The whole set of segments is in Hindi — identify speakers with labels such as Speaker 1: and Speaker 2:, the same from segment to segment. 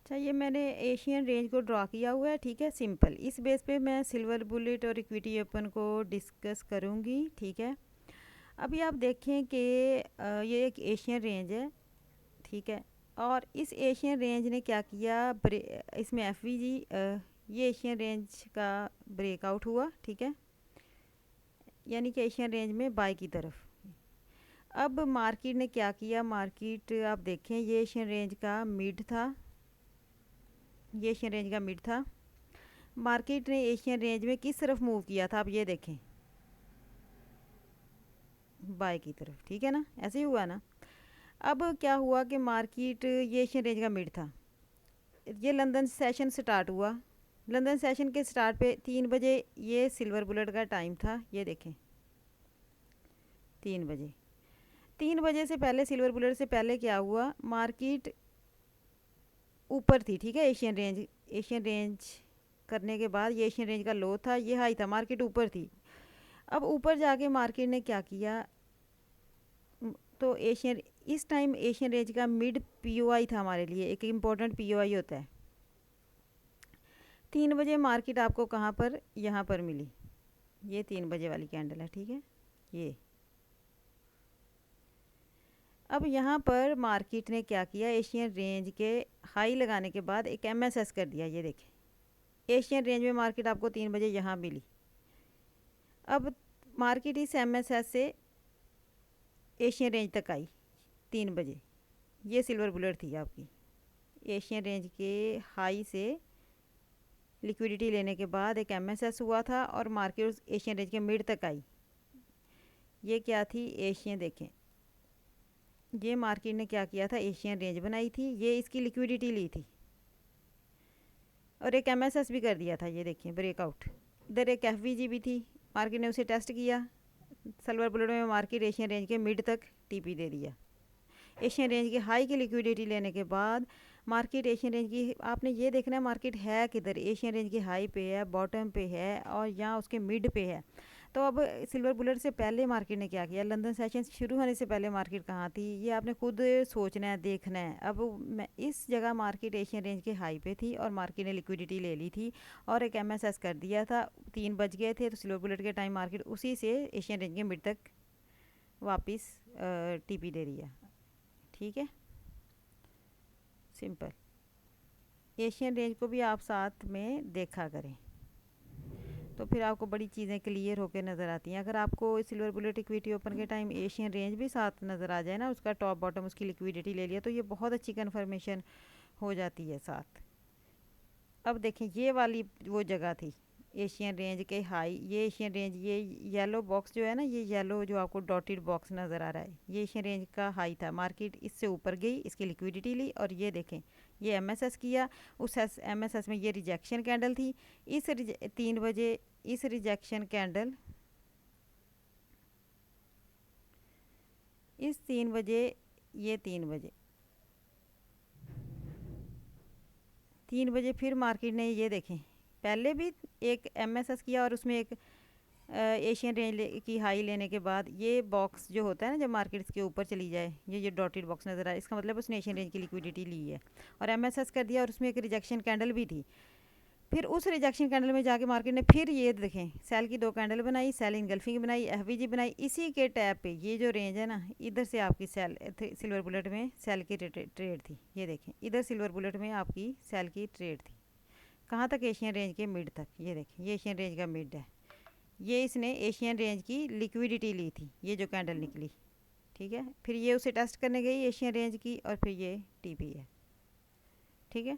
Speaker 1: अच्छा, ये मैंने एशियन रेंज को ड्रॉ किया हुआ है, ठीक है, सिंपल। इस बेस पे मैं सिल्वर बुलेट और इक्विटी ओपन को डिस्कस करूँगी, ठीक है। अभी आप देखें कि ये एक एशियन रेंज है, ठीक है। और इस एशियन रेंज ने क्या किया, इसमें एफवीजी ये एशियन रेंज का ब्रेकआउट हुआ, ठीक है, यानी कि एशियन रेंज में बाय की तरफ। अब मार्केट ने क्या किया, मार्केट आप देखें ये एशियन रेंज का मिड था, ये एशियन रेंज का मिड था। मार्केट ने एशियन रेंज में किस तरफ मूव किया था, आप ये देखें, बाय की तरफ, ठीक है ना, ऐसे ही हुआ ना। अब क्या हुआ कि मार्केट ये एशियन रेंज का मिड था, ये लंदन सेशन स्टार्ट हुआ। लंदन सेशन के स्टार्ट पे 3 बजे ये सिल्वर बुलेट का टाइम था, ये देखें 3 बजे। 3 बजे से पहले सिल्वर बुलेट से पहले क्या हुआ, मार्केट ऊपर थी, ठीक है, एशियन रेंज। एशियन रेंज करने के बाद ये एशियन रेंज का लो था, ये हाई था, मार्केट ऊपर थी। अब ऊपर जाके मार्केट ने क्या किया, तो एशियन इस टाइम एशियन रेंज का मिड पीओआई था हमारे लिए, एक इम्पॉर्टेंट पीओआई होता है। 3 बजे मार्केट आपको कहाँ पर, यहाँ पर मिली, ये 3 बजे वाली कैंडल है, ठीक है, ये। अब यहाँ पर मार्केट ने क्या किया, एशियन रेंज के हाई लगाने के बाद एक एमएसएस कर दिया, ये देखें एशियन रेंज में मार्केट आपको 3 बजे यहाँ मिली। अब मार्केट इस एमएसएस से एशियन रेंज तक आई 3 बजे, ये सिल्वर बुलेट थी आपकी। एशियन रेंज के हाई से लिक्विडिटी लेने के बाद एक एमएसएस हुआ था और मार्केट उस एशियन रेंज के मिड तक आई। ये क्या थी, एशियन देखें, ये मार्केट ने क्या किया था, एशियन रेंज बनाई थी, ये इसकी लिक्विडिटी ली थी और एक एमएसएस भी कर दिया था, ये देखिए ब्रेकआउट। इधर एक एफवीजी भी थी, मार्केट ने उसे टेस्ट किया। सिल्वर बुलेट में मार्केट एशियन रेंज के मिड तक टीपी दे दिया। एशियन रेंज की हाई की लिक्विडिटी लेने के बाद मार्केट एशियन रेंज की, आपने ये देखना है मार्केट है किधर, एशियन रेंज की हाई पे है, बॉटम पे है और यहाँ उसके मिड पे है। तो अब सिल्वर बुलेट से पहले मार्केट ने क्या किया, लंदन सेशन शुरू होने से पहले मार्केट कहाँ थी, ये आपने खुद सोचना है, देखना है। अब मैं इस जगह मार्केट एशियन रेंज के हाई पे थी और मार्केट ने लिक्विडिटी ले ली थी और एक एमएसएस कर दिया था। 3 बज गए थे, तो सिल्वर बुलेट के टाइम मार्केट उसी से एशियन रेंज के मिड तक वापस टीपी दे रही है, ठीक है, सिंपल। एशियन रेंज को भी आप साथ में देखा करें, तो फिर आपको बड़ी चीज़ें क्लियर होकर नज़र आती हैं। अगर आपको सिल्वर बुलेट इक्विटी ओपन के टाइम एशियन रेंज भी साथ नज़र आ जाए ना, उसका टॉप बॉटम उसकी लिक्विडिटी ले लिया, तो ये बहुत अच्छी कन्फर्मेशन हो जाती है साथ। अब देखें ये वाली वो जगह थी एशियन रेंज के हाई, ये एशियन रेंज, ये येलो बॉक्स जो है ना, ये येलो जो आपको डॉटेड बॉक्स नज़र आ रहा है, ये एशियन रेंज का हाई था। मार्केट इससे ऊपर गई, इसकी लिक्विडिटी ली और ये देखें ये एमएसएस किया। उस एमएसएस में ये रिजेक्शन कैंडल थी। इस 3 बजे इस रिजेक्शन कैंडल, इस 3 बजे, ये 3 बजे, 3 बजे फिर मार्केट ने ये देखें पहले भी एक एमएसएस किया और उसमें एक एशियन रेंज की हाई लेने के बाद ये बॉक्स जो होता है ना, जब मार्केट के ऊपर चली जाए, ये डॉटेड बॉक्स नज़र आए, इसका मतलब उसने एशियन रेंज की लिक्विडिटी ली है और एमएसएस कर दिया और उसमें एक रिजेक्शन कैंडल भी थी। फिर उस रिजेक्शन कैंडल में जाके मार्केट ने फिर ये देखें सेल की 2 कैंडल बनाई, सेल इनगल्फिंग बनाई, एफवीजी बनाई। इसी के टैप पे ये जो रेंज है ना, इधर से आपकी सेल सिल्वर बुलेट में सेल की ट्रेड थी, ये देखें इधर सिल्वर बुलेट में आपकी सेल की ट्रेड थी। कहाँ तक, एशियन रेंज के मिड तक, ये देखें ये एशियन रेंज का मिड है, ये इसने एशियन रेंज की लिक्विडिटी ली थी, ये जो कैंडल निकली, ठीक है। फिर ये उसे टेस्ट करने गई एशियन रेंज की और फिर ये टीपी है, ठीक है।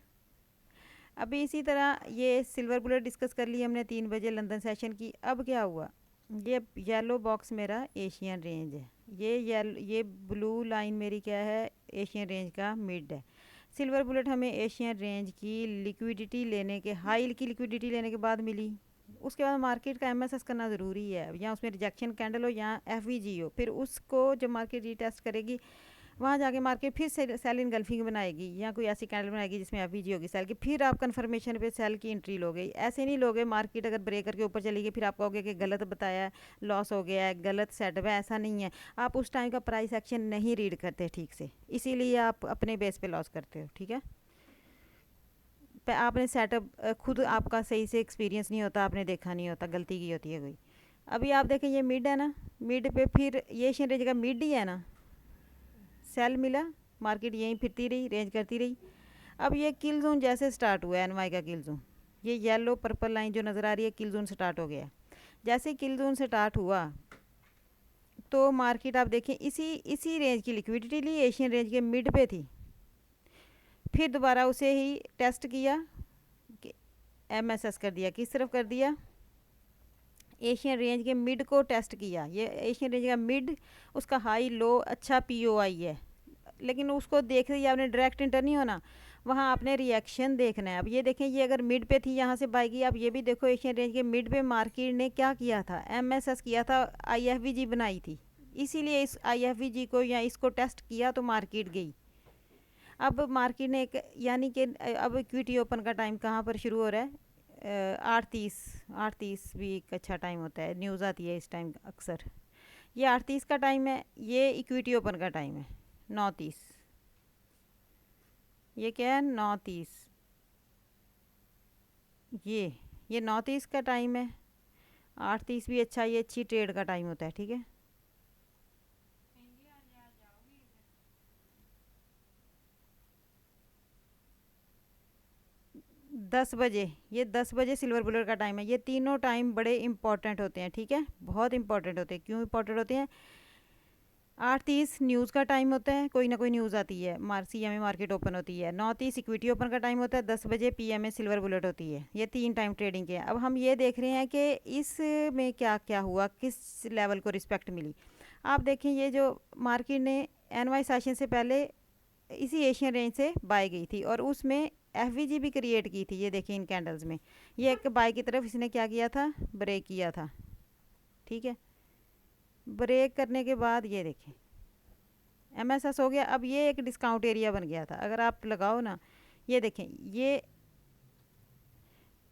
Speaker 1: अभी इसी तरह ये सिल्वर बुलेट डिस्कस कर ली हमने 3 बजे लंदन सेशन की। अब क्या हुआ, ये येलो बॉक्स मेरा एशियन रेंज है, ये ब्लू लाइन मेरी क्या है, एशियन रेंज का मिड है। सिल्वर बुलेट हमें एशियन रेंज की लिक्विडिटी लेने के, हाई की लिक्विडिटी लेने के बाद मिली। उसके बाद मार्केट का एमएसएस करना ज़रूरी है, या उसमें रिजेक्शन कैंडल हो या एफवीजी हो, फिर उसको जब मार्केट रीटेस्ट करेगी वहाँ जाके मार्केट फिर सेल इनगल्फिंग बनाएगी या कोई ऐसी कैंडल बनाएगी जिसमें एफवीजी होगी सेल की, फिर आप कन्फर्मेशन पे सेल की एंट्री लोगे। ऐसे नहीं लोगे, मार्केट अगर ब्रेक करके ऊपर चली गई फिर आप कहोगे कि गलत बताया है, लॉस हो गया है, गलत सेटअप है, ऐसा नहीं है। आप उस टाइम का प्राइस एक्शन नहीं रीड करते ठीक से, इसीलिए आप अपने बेस पे लॉस करते हो, ठीक है। आपने सेटअप खुद आपका सही से एक्सपीरियंस नहीं होता, आपने देखा नहीं होता, गलती की होती है कोई। अभी आप देखें ये मिड है ना, मिड पे फिर ये एशियन रेंज का मिड ही है ना, सेल मिला, मार्केट यहीं फिरती रही, रेंज करती रही। अब ये किल जोन जैसे स्टार्ट हुआ है एनवाई का किल जोन, ये येलो पर्पल लाइन जो नज़र आ रही है किल जोन स्टार्ट हो गया। जैसे किल जोन स्टार्ट हुआ तो मार्केट आप देखें इसी इसी रेंज की लिक्विडिटी ली, एशियन रेंज के मिड पे थी, फिर दोबारा उसे ही टेस्ट किया, एमएसएस कर दिया, किस तरफ कर दिया, एशियन रेंज के मिड को टेस्ट किया। ये एशियन रेंज का मिड, उसका हाई लो अच्छा पीओआई है, लेकिन उसको देख रही आपने डायरेक्ट इंटर नहीं होना, वहाँ आपने रिएक्शन देखना है। अब ये देखें ये अगर मिड पे थी, यहाँ से बाई की, अब ये भी देखो एशियन रेंज के मिड पे मार्केट ने क्या किया था, एमएसएस किया था, आईएफवीजी बनाई थी, इसीलिए इस आईएफवीजी को या इसको टेस्ट किया तो मार्केट गई। अब मार्केट ने एक, यानी कि अब इक्विटी ओपन का टाइम कहाँ पर शुरू हो रहा है, 8:30, 8:30 भी एक अच्छा टाइम होता है, न्यूज़ आती है इस टाइम अक्सर। ये 8:30 का टाइम है, ये इक्विटी ओपन का टाइम है 9:30, ये क्या है 9:30, ये 9:30 का टाइम है, 8:30 भी अच्छा, ये अच्छी ट्रेड का टाइम होता है, ठीक है। 10 बजे, ये 10 बजे सिल्वर बुलेट का टाइम है। ये तीनों टाइम बड़े इंपॉर्टेंट होते हैं, ठीक है, बहुत इंपॉर्टेंट होते हैं। क्यों इंपॉर्टेंट होते हैं, 8:30 न्यूज़ का टाइम होता है, कोई ना कोई न्यूज़ आती है, सीएमए मार्केट ओपन होती है, 9:30 इक्विटी ओपन का टाइम होता है, 10 बजे पीएमए सिल्वर बुलेट होती है। ये 3 टाइम ट्रेडिंग के हैं। अब हम ये देख रहे हैं कि इसमें क्या क्या हुआ, किस लेवल को रिस्पेक्ट मिली। आप देखें ये जो मार्केट ने एनवाई सेशन से पहले इसी एशियन रेंज से बाय गई थी और उसमें एफवीजी भी क्रिएट की थी। ये देखिए इन कैंडल्स में ये एक बाय की तरफ इसने क्या किया था, ब्रेक किया था, ठीक है। ब्रेक करने के बाद ये देखें एमएसएस हो गया। अब ये एक डिस्काउंट एरिया बन गया था, अगर आप लगाओ ना, ये देखें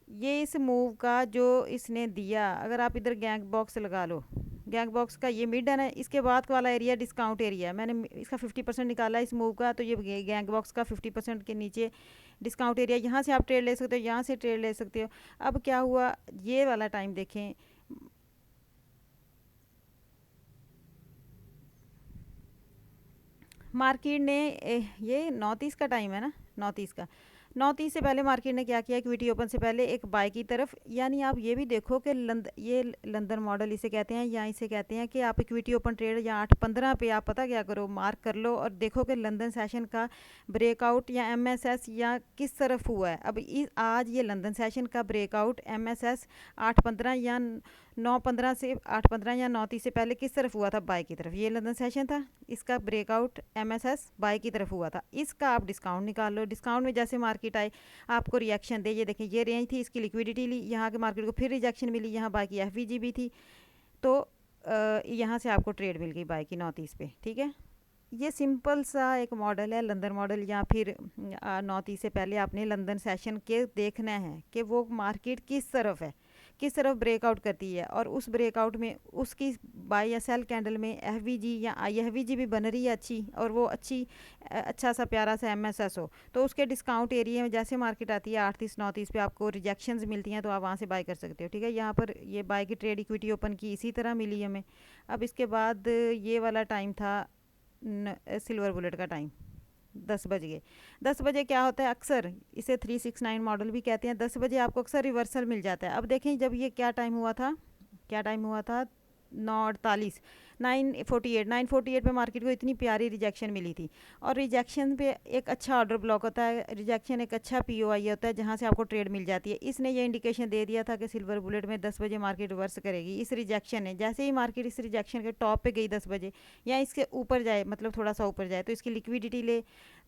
Speaker 1: ये इस मूव का जो इसने दिया, अगर आप इधर गैंग बॉक्स लगा लो, गैंग बॉक्स का ये मिड है ना, इसके बाद वाला एरिया डिस्काउंट एरिया है, मैंने इसका 50% निकाला इस मूव का, तो ये गैंग बॉक्स का 50% के नीचे डिस्काउंट एरिया, यहाँ से आप ट्रेड ले सकते हो, यहाँ से ट्रेड ले सकते हो। अब क्या हुआ, ये वाला टाइम देखें, मार्केट ने ये 9:30 का टाइम है ना, 9:30 का, 9:30 से पहले मार्केट ने क्या किया, इक्विटी ओपन से पहले एक बाय की तरफ, यानी आप ये भी देखो कि ये लंदन मॉडल इसे कहते हैं, या इसे कहते हैं कि आप इक्विटी ओपन ट्रेड या 8:15 पे आप पता क्या करो, मार्क कर लो और देखो कि लंदन सेशन का ब्रेकआउट या एमएसएस या किस तरफ हुआ है। अब आज ये लंदन सेशन का ब्रेकआउट एमएसएस 8:15 या 9:15 से 8:15 या 9:30 से पहले किस तरफ हुआ था, बाय की तरफ। ये लंदन सेशन था, इसका ब्रेकआउट एमएसएस बाय की तरफ हुआ था, इसका आप डिस्काउंट निकाल लो। डिस्काउंट में जैसे मार्केट आए आपको रिएक्शन दे, ये देखें ये रेंज थी, इसकी लिक्विडिटी ली, यहाँ के मार्केट को फिर रिजेक्शन मिली, यहाँ बाय की एफवीजी भी थी, तो यहाँ से आपको ट्रेड मिल गई बाय की 9:30 पे, ठीक है। ये सिंपल सा एक मॉडल है लंदन मॉडल, या फिर 9:30 से पहले आपने लंदन सेशन के देखना है कि वो मार्केट किस तरफ है, किस तरफ ब्रेकआउट करती है, और उस ब्रेकआउट में उसकी बाय या सेल कैंडल में एफवीजी या आईएफवीजी भी बन रही है अच्छी, और वो अच्छा सा प्यारा सा एमएसएस हो, तो उसके डिस्काउंट एरिया में जैसे मार्केट आती है 8:30 9:30 पे आपको रिजेक्शंस मिलती हैं, तो आप वहाँ से बाय कर सकते हो, ठीक है। यहाँ पर ये बाय की ट्रेड इक्विटी ओपन की इसी तरह मिली हमें। अब इसके बाद ये वाला टाइम था सिल्वर बुलेट का टाइम, 10 बज गए। 10 बजे क्या होता है, अक्सर इसे 369 मॉडल भी कहते हैं, 10 बजे आपको अक्सर रिवर्सल मिल जाता है। अब देखें जब ये क्या टाइम हुआ था, क्या टाइम हुआ था, 9:48, 9:48 पे मार्केट को इतनी प्यारी रिजेक्शन मिली थी, और रिजेक्शन पे एक अच्छा ऑर्डर ब्लॉक होता है, रिजेक्शन एक अच्छा पीओआई होता है जहाँ से आपको ट्रेड मिल जाती है। इसने ये इंडिकेशन दे दिया था कि सिल्वर बुलेट में 10 बजे मार्केट रिवर्स करेगी। इस रिजेक्शन ने, जैसे ही मार्केट इस रिजेक्शन के टॉप पे गई 10 बजे, या इसके ऊपर जाए, मतलब थोड़ा सा ऊपर जाए, तो इसकी लिक्विडिटी ले,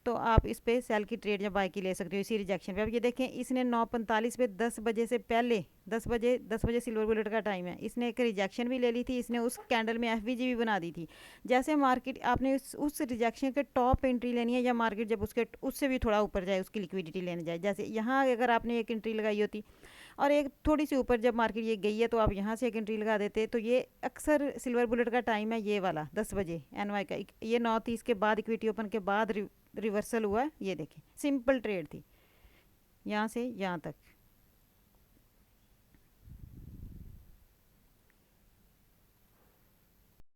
Speaker 1: तो आप इस पर सेल की ट्रेड या बाय की ले सकते हो इसी रिजेक्शन पे। अब ये देखें इसने 9:45 पे 10 बजे से पहले, 10 बजे सिल्वर बुलेट का टाइम है, इसने एक रिजेक्शन भी ले ली थी, इसने उस कैंडल में एफवीजी भी बना दी थी। जैसे मार्केट आपने उस रिजेक्शन के टॉप एंट्री लेनी है, या मार्केट जब उससे भी थोड़ा ऊपर जाए उसकी लिक्विडिटी लेने जाए, जैसे यहाँ अगर आपने एक एंट्री लगाई होती और एक थोड़ी सी ऊपर जब मार्केट ये गई है तो आप यहाँ से एक एंट्री लगा देते, तो ये अक्सर सिल्वर बुलेट का टाइम है ये वाला 10 बजे एनवाई का। ये 9:30 के बाद इक्विटी ओपन के बाद रिवर्सल हुआ है, ये देखें सिंपल ट्रेड थी, यहाँ से यहाँ तक।